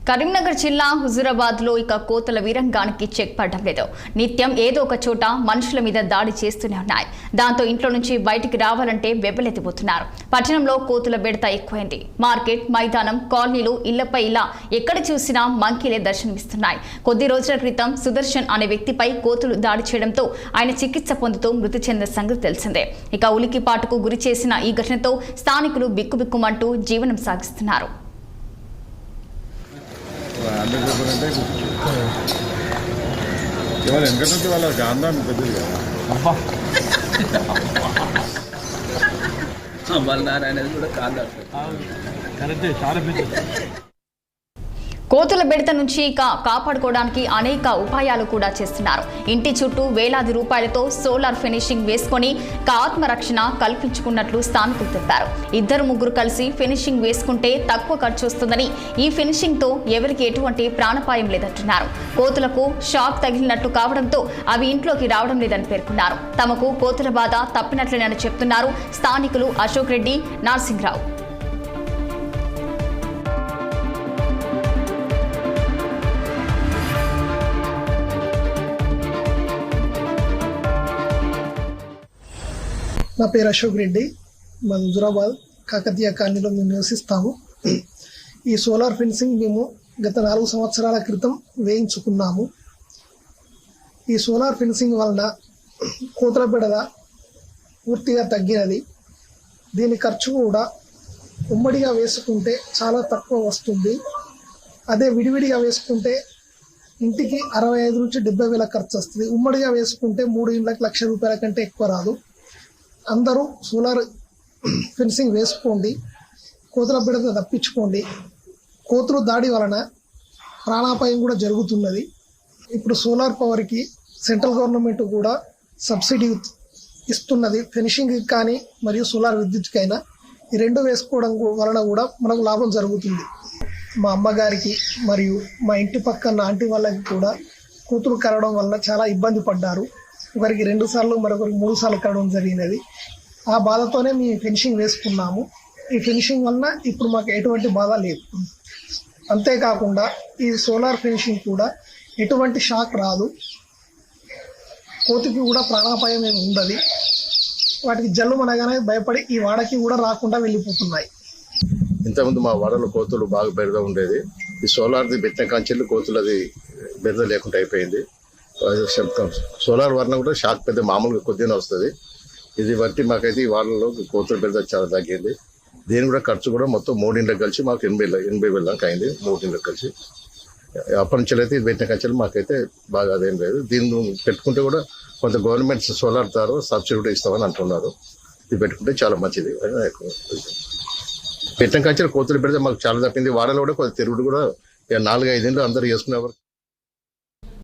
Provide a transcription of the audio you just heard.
కరీంనగర్ జిల్లా హుజూరాబాద్ లో ఇక కోతుల వీరంగానికి చెక్ పడడం లేదు. నిత్యం ఏదో ఒక చోట మనుషుల మీద దాడి చేస్తూనే ఉన్నాయి. దాంతో ఇంట్లో నుంచి బయటికి రావాలంటే వెబ్బలెత్తిపోతున్నారు. పట్టణంలో కోతుల బెడత ఎక్కువైంది. మార్కెట్, మైదానం, కాలనీలు, ఇళ్లపై ఇలా ఎక్కడ చూసినా మంకీలే దర్శనమిస్తున్నాయి. కొద్ది రోజుల క్రితం సుదర్శన్ అనే వ్యక్తిపై కోతులు దాడి చేయడంతో ఆయన చికిత్స పొందుతూ మృతి చెందిన సంగతి తెలిసిందే. ఇక ఉలికిపాటుకు గురి చేసిన ఈ ఘటనతో స్థానికులు బిక్కుబిక్కుమంటూ జీవనం సాగిస్తున్నారు. ఇవాళ ఎందుకంటే వాళ్ళ గాంధాన్ని పెద్దది కదా అనేది కూడా కాదు కరెక్టే, చాలా పెద్దది. కోతుల బెడత నుంచి కాపాడుకోవడానికి అనేక ఉపాయాలు కూడా చేస్తున్నారు. ఇంటి చుట్టూ వేలాది రూపాయలతో సోలార్ ఫినిషింగ్ వేసుకొని ఆత్మరక్షణ కల్పించుకున్నట్లు స్థానికులు తెలిపారు. 2-3 కలిసి ఫినిషింగ్ వేసుకుంటే తక్కువ ఖర్చు వస్తుందని, ఈ ఫినిషింగ్ తో ఎవరికి ఎటువంటి ప్రాణాపాయం లేదంటున్నారు. కోతులకు షాక్ తగిలినట్టు కావడంతో అవి ఇంట్లోకి రావడం లేదని పేర్కొన్నారు. తమకు కోతుల బాధ తప్పినట్లేనని చెప్తున్నారు స్థానికులు అశోక్ రెడ్డి, నరసింహరావు. నా పేరు అశోక్ రెడ్డి. మా హుజూరాబాద్ కాకతీయ కాలనీలో మేము నివసిస్తాము. ఈ సోలార్ ఫెన్సింగ్ మేము గత 4 సంవత్సరాల క్రితం వేయించుకున్నాము. ఈ సోలార్ ఫెన్సింగ్ వలన కోతుల బెడద పూర్తిగా తగ్గినది. దీని ఖర్చు కూడా ఉమ్మడిగా వేసుకుంటే చాలా తక్కువ వస్తుంది. అదే విడివిడిగా వేసుకుంటే ఇంటికి 65 నుంచి 70 వేల ఖర్చు వస్తుంది. ఉమ్మడిగా వేసుకుంటే 3 ఇళ్ళకి ₹1,00,000 కంటే ఎక్కువ రాదు. అందరూ సోలార్ ఫెన్సింగ్ వేసుకోండి, కోతుల బెడద తప్పించుకోండి. కోతులు దాడి వలన ప్రాణాపాయం కూడా జరుగుతున్నది. ఇప్పుడు సోలార్ పవర్కి సెంట్రల్ గవర్నమెంట్ కూడా సబ్సిడీ ఇస్తున్నది, ఫినిషింగ్ కానీ మరియు సోలార్ విద్యుత్కైనా. ఈ 2 వేసుకోవడం వలన కూడా మనకు లాభం జరుగుతుంది. మా అమ్మగారికి మరియు మా ఇంటి పక్కన ఆంటీ వాళ్ళకి కూడా కూతురు కరవడం వలన చాలా ఇబ్బంది పడ్డారు. ఒకరికి 2 సార్లు, మరొకరికి 3 సార్లు కరవడం జరిగినది. ఆ బాధతోనే మేము ఫినిషింగ్ వేసుకున్నాము. ఈ ఫినిషింగ్ వలన ఇప్పుడు మాకు ఎటువంటి బాధ లేదు. అంతేకాకుండా ఈ సోలార్ ఫినిషింగ్ కూడా ఎటువంటి షాక్ రాదు. కోతికి కూడా ప్రాణాపాయం ఏమి ఉండదు. వాటికి జల్లు మనగానే భయపడి ఈ వాడకి కూడా రాకుండా వెళ్ళిపోతున్నాయి. ఇంతకుముందు మా వాడలో కోతులు బాగా బెడద ఉండేది. ఈ సోలార్ది పెట్టిన కంచెలు కోతులది బెడద లేకుండా అయిపోయింది. సోలార్ వలన కూడా షాక్ పెద్ద మామూలుగా కొద్దిగా వస్తుంది. ఇది బట్టి మాకైతే ఈ వాడలో కోతుల బెడద చాలా తగ్గింది. దీని కూడా ఖర్చు కూడా మొత్తం 3 ఇండ్లకు కలిసి మాకు 80 వేల దాకా అయింది. 3 ఇండ్లకు కలిసి అప్పటి నుంచి అయితే ఇది పెట్టిన కంచెలు మాకైతే బాగా అదేం లేదు. దీన్ని పెట్టుకుంటే కూడా కొంత గవర్నమెంట్ సోలార్ ద్వారా సబ్సిడీ కూడా ఇస్తామని అంటున్నారు. ఇది పెట్టుకుంటే చాలా మంచిది. పెట్టిన కంచెలు కోతులు పెడితే మాకు చాలా తప్పింది. వాడలో కూడా కొంత తిరుగుడు కూడా 4-5 ఇండ్లు అందరూ చేసుకునేవారు.